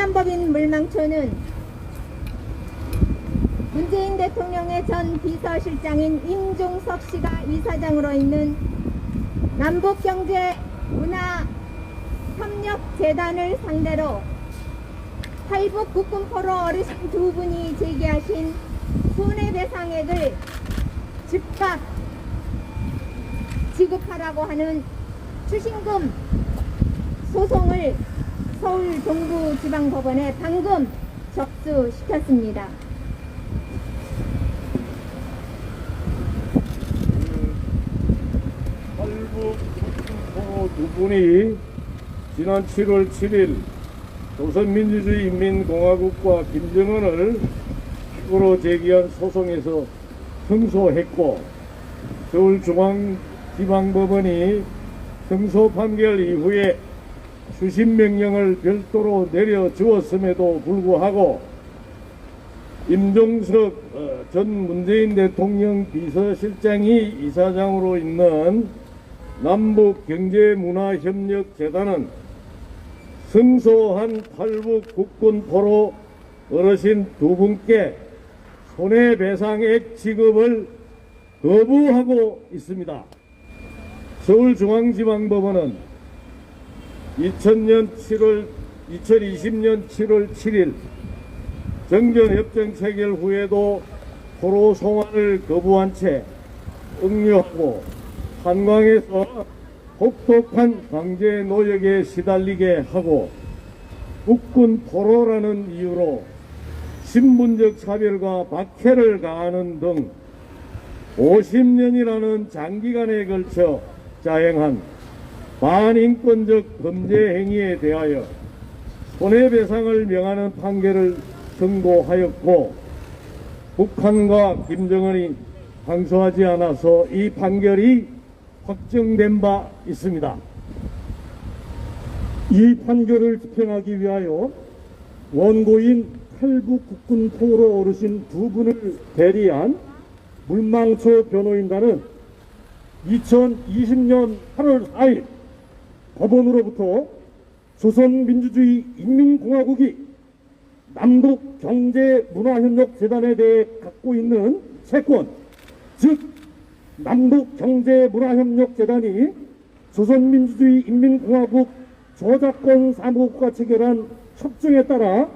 사단법인 물망초는 문재인 대통령의 전 비서실장인 임종석 씨가 이사장으로 있는 남북경제문화협력재단을 상대로 탈북 국군포로 어르신 두 분이 제기하신 손해배상액을 즉각 지급하라고 하는 추징금 소송을 서울 동부지방법원에 방금 접수시켰습니다. 탈북 국군포 두 분이 지난 7월 7일 조선민주주의인민공화국과 김정은을 피고로 제기한 소송에서 승소했고, 서울중앙지방법원이 승소 판결 이후에 추심명령을 별도로 내려주었음에도 불구하고 임종석 전 문재인 대통령 비서실장이 이사장으로 있는 남북경제문화협력재단은 승소한 탈북 국군포로 어르신 두 분께 손해배상액 지급을 거부하고 있습니다. 서울중앙지방법원은 2020년 7월 7일 정전협정 체결 후에도 포로 송환을 거부한 채 억류하고 한강에서 혹독한 강제 노역에 시달리게 하고 국군 포로라는 이유로 신분적 차별과 박해를 가하는 등 50년이라는 장기간에 걸쳐 자행한 반인권적 범죄 행위에 대하여 손해배상을 명하는 판결을 선고하였고, 북한과 김정은이 항소하지 않아서 이 판결이 확정된 바 있습니다. 이 판결을 집행하기 위하여 원고인 탈북 국군 포로 어르신 두 분을 대리한 물망초 변호인단은 2020년 8월 4일 법원으로부터 조선민주주의인민공화국이 남북경제문화협력재단에 대해 갖고 있는 채권, 즉 남북경제문화협력재단이 조선민주주의인민공화국 저작권 사무국과 체결한 협정에 따라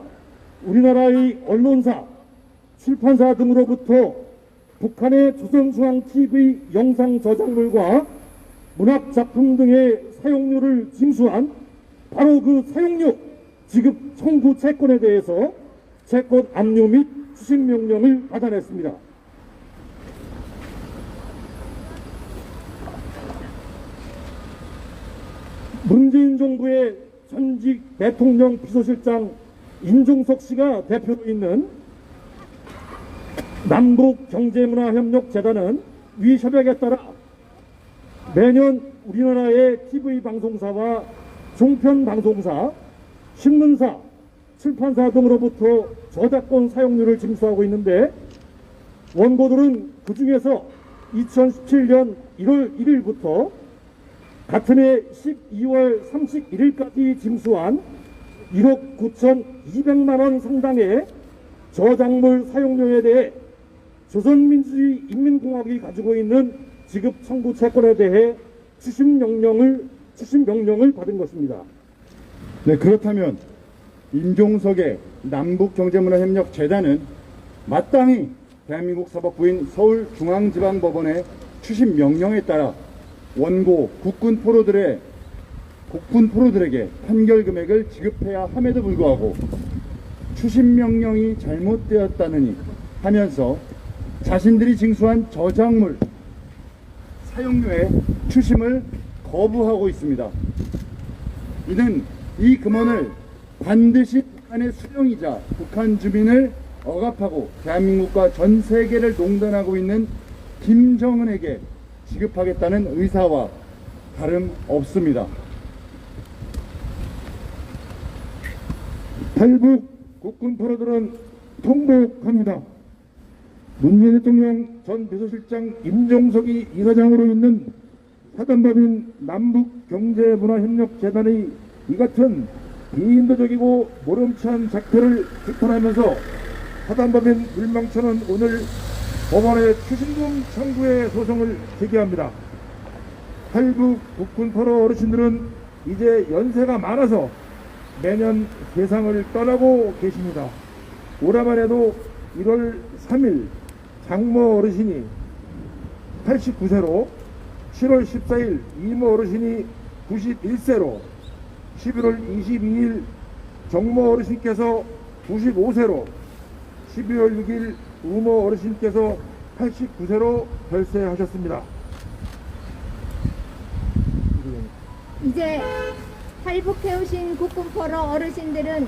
우리나라의 언론사, 출판사 등으로부터 북한의 조선중앙TV 영상 저작물과 문학작품 등의 사용료를 징수한 바로 그 사용료 지급 청구 채권에 대해서 채권 압류 및 추심 명령을 받아냈습니다. 문재인 정부의 전직 대통령 비서실장 임종석 씨가 대표로 있는 남북경제문화협력재단은 위 협약에 따라 매년 우리나라의 TV방송사와 종편방송사, 신문사, 출판사 등으로부터 저작권 사용료를 징수하고 있는데, 원고들은 그 중에서 2017년 1월 1일부터 같은 해 12월 31일까지 징수한 1억 9,200만 원 상당의 저작물 사용료에 대해 조선민주주의인민공화국이 가지고 있는 지급 청구 채권에 대해 추심 명령을 받은 것입니다. 네, 그렇다면 임종석의 남북경제문화협력재단은 마땅히 대한민국 사법부인 서울중앙지방법원의 추심 명령에 따라 원고 국군 포로들에게 판결 금액을 지급해야 함에도 불구하고 추심 명령이 잘못되었다느니 하면서 자신들이 징수한 저작물 사용료의 추심을 거부하고 있습니다. 이는 이 금원을 반드시 북한의 수령이자 북한 주민을 억압하고 대한민국과 전 세계를 농단하고 있는 김정은에게 지급하겠다는 의사와 다름없습니다. 탈북 국군 포로들은 통곡합니다. 문재인 대통령 전 비서실장 임종석이 이사장으로 있는 사단법인 남북경제문화협력재단의 이 같은 비인도적이고 모름치한 작태를 비판하면서 하단법인 물망초는 오늘 법원에 추신금 청구의 소송을 제기합니다. 탈북 국군 포로 어르신들은 이제 연세가 많아서 매년 세상을 떠나고 계십니다. 올해만 해도 1월 3일 장모 어르신이 89세로 7월 14일 이모 어르신이 91세로 11월 22일 정모 어르신께서 95세로 12월 6일 우모 어르신께서 89세로 별세하셨습니다. 이제 탈북해오신 국군포로 어르신들은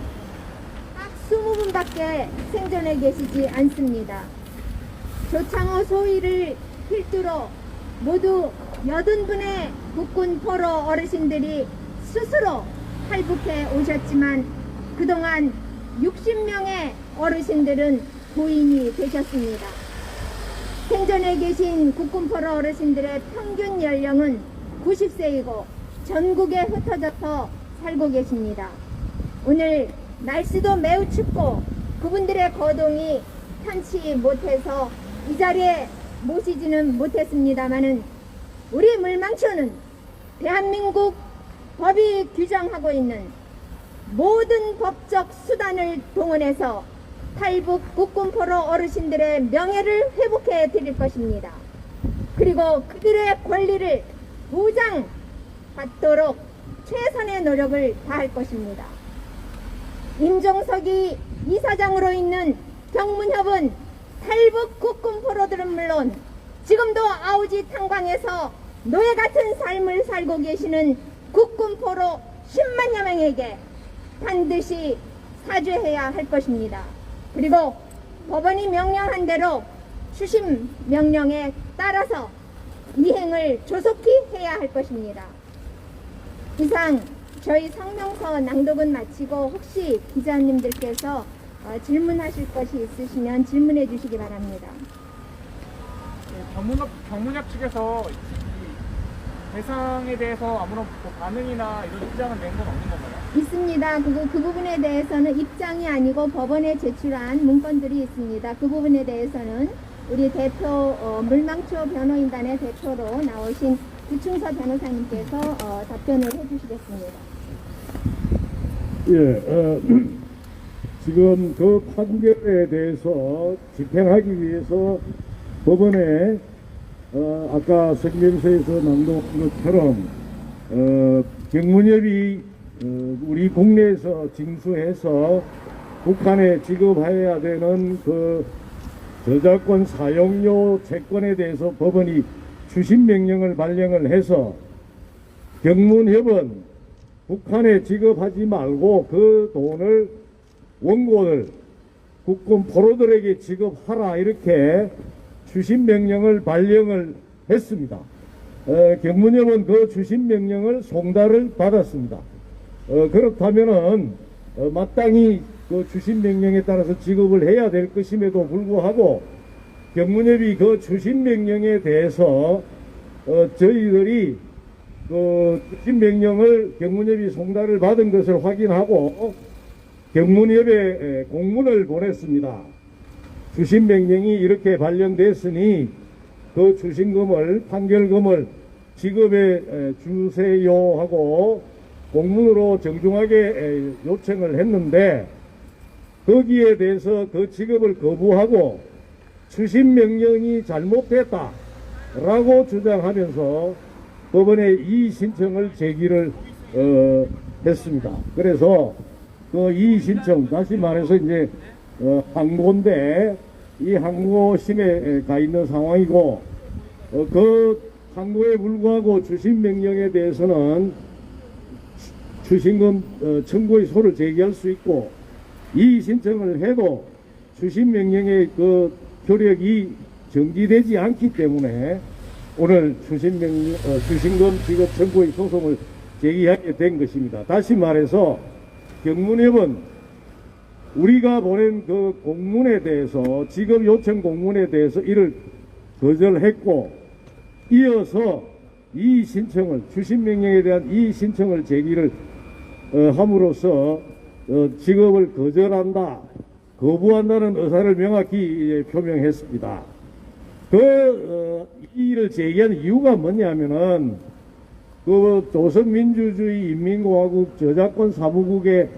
딱 20분밖에 생존해 계시지 않습니다. 조창호 소위를 필두로 모두 80분의 국군포로 어르신들이 스스로 탈북해 오셨지만 그동안 60명의 어르신들은 고인이 되셨습니다. 생존해 계신 국군포로 어르신들의 평균 연령은 90세이고 전국에 흩어져서 살고 계십니다. 오늘 날씨도 매우 춥고 그분들의 거동이 편치 못해서 이 자리에 모시지는 못했습니다마는 우리 물망초는 대한민국 법이 규정하고 있는 모든 법적 수단을 동원해서 탈북 국군포로 어르신들의 명예를 회복해 드릴 것입니다. 그리고 그들의 권리를 보장받도록 최선의 노력을 다할 것입니다. 임종석이 이사장으로 있는 경문협은 탈북 국군포로들은 물론 지금도 아우지 탄광에서 노예 같은 삶을 살고 계시는 국군포로 10만여 명에게 반드시 사죄해야 할 것입니다. 그리고 법원이 명령한 대로 추심 명령에 따라서 이행을 조속히 해야 할 것입니다. 이상 저희 성명서 낭독은 마치고 혹시 기자님들께서 질문하실 것이 있으시면 질문해 주시기 바랍니다. 경문협 측에서 이 대상에 대해서 아무런 반응이나 이런 입장을 낸 건 없는 건가요? 있습니다. 그 부분에 대해서는 입장이 아니고 법원에 제출한 문건들이 있습니다. 그 부분에 대해서는 우리 대표 물망초 변호인단의 대표로 나오신 구충서 변호사님께서 답변을 해주시겠습니다. 예, 지금 그 판결에 대해서 집행하기 위해서 법원에 아까 성명서에서 낭독한 것처럼 경문협이 우리 국내에서 징수해서 북한에 지급해야 되는 그 저작권 사용료 채권에 대해서 법원이 추심 명령을 발령을 해서 경문협은 북한에 지급하지 말고 그 돈을 원고들 국군 포로들에게 지급하라 이렇게 추심 명령을 발령을 했습니다. 경문협은 그 추심 명령을 송달을 받았습니다. 그렇다면은 마땅히 그 추심 명령에 따라서 지급을 해야 될 것임에도 불구하고 경문협이 그 추심 명령에 대해서 저희들이 그 추심 명령을 경문협이 송달을 받은 것을 확인하고 경문협에 공문을 보냈습니다. 추심 명령이 이렇게 발령됐으니 그 추심금을 판결금을 지급해 주세요 하고 공문으로 정중하게 요청을 했는데 거기에 대해서 그 지급을 거부하고 추심 명령이 잘못됐다 라고 주장하면서 법원에 이의 신청을 제기를 했습니다. 그래서 그 이의 신청 다시 말해서 이제 항고인데 이 항고심에 가 있는 상황이고 그 항고에 불구하고 추심 명령에 대해서는 추심금 청구의 소를 제기할 수 있고 이의 신청을 해도 추심 명령의 그 효력이 정지되지 않기 때문에 오늘 추심금 지급 청구의 소송을 제기하게 된 것입니다. 다시 말해서 경문협은 우리가 보낸 그 공문에 대해서 지급 요청 공문에 대해서 이를 거절했고 이어서 이의 신청을 추심 명령에 대한 이의 신청을 제기를 함으로써 직업을 거절한다, 거부한다는 의사를 명확히 표명했습니다. 이 일을 제기한 이유가 뭐냐면은 조선민주주의 인민공화국 저작권 사무국의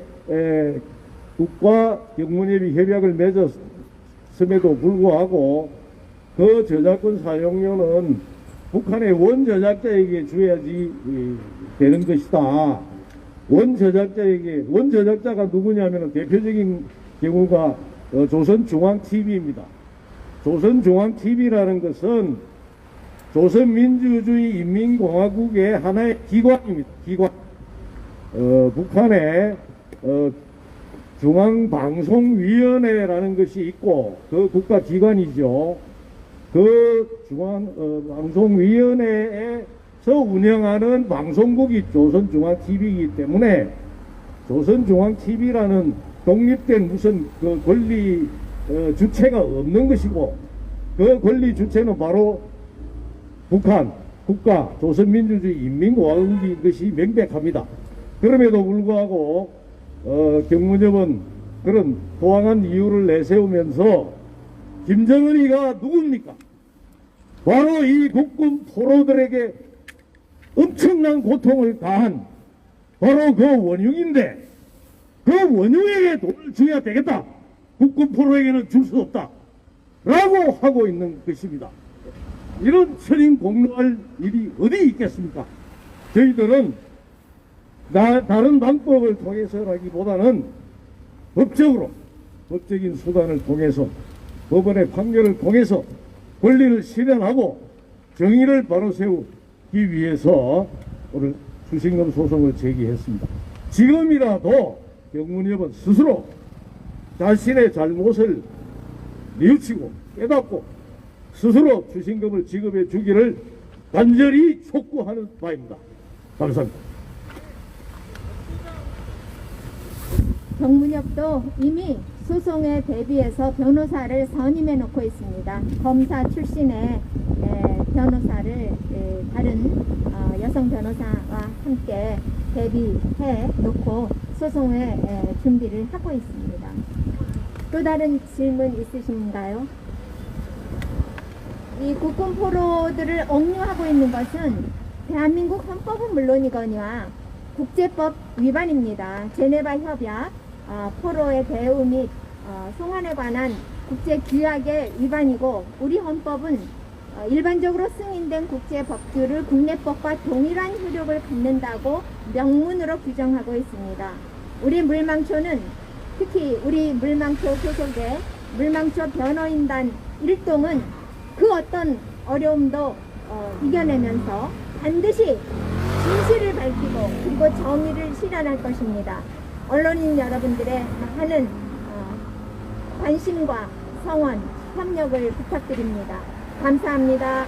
국가 경문협의 협약을 맺었음에도 불구하고 그 저작권 사용료는 북한의 원저작자에게 줘야지 되는 것이다. 원저작자가 누구냐면 대표적인 경우가 조선중앙TV입니다. 조선중앙TV라는 것은 조선민주주의 인민공화국의 하나의 기관입니다. 기관. 북한의 중앙방송위원회라는 것이 있고 그 국가기관이죠. 그 중앙방송위원회에서 운영하는 방송국이 조선중앙TV이기 때문에 조선중앙TV라는 독립된 무슨 그 권리 주체가 없는 것이고 그 권리 주체는 바로 북한 국가 조선민주주의 인민공화국인 것이 명백합니다. 그럼에도 불구하고 경문협은 그런 도항한 이유를 내세우면서 김정은이가 누굽니까? 바로 이 국군 포로들에게 엄청난 고통을 가한 바로 그 원흉인데 그 원흉에게 돈을 줘야 되겠다. 국군 포로에게는 줄 수 없다. 라고 하고 있는 것입니다. 이런 천인 공로할 일이 어디 있겠습니까? 저희들은 다른 방법을 통해서라기보다는 법적인 수단을 통해서 법원의 판결을 통해서 권리를 실현하고 정의를 바로 세우기 위해서 오늘 추신금 소송을 제기했습니다. 지금이라도 경문협은 스스로 자신의 잘못을 뉘우치고 깨닫고 스스로 추신금을 지급해 주기를 간절히 촉구하는 바입니다. 감사합니다. 경문협도 이미 소송에 대비해서 변호사를 선임해 놓고 있습니다. 검사 출신의 변호사를 다른 여성 변호사와 함께 대비해 놓고 소송에 준비를 하고 있습니다. 또 다른 질문 있으신가요? 이 국군 포로들을 억류하고 있는 것은 대한민국 헌법은 물론이거니와 국제법 위반입니다. 제네바 협약, 포로의 대우 및 송환에 관한 국제규약의 위반이고 우리 헌법은 일반적으로 승인된 국제법규를 국내법과 동일한 효력을 갖는다고 명문으로 규정하고 있습니다. 우리 물망초는 특히 우리 물망초 소속의 물망초 변호인단 일동은 그 어떤 어려움도 이겨내면서 반드시 진실을 밝히고 그리고 정의를 실현할 것입니다. 언론인 여러분들의 많은 관심과 성원, 협력을 부탁드립니다. 감사합니다.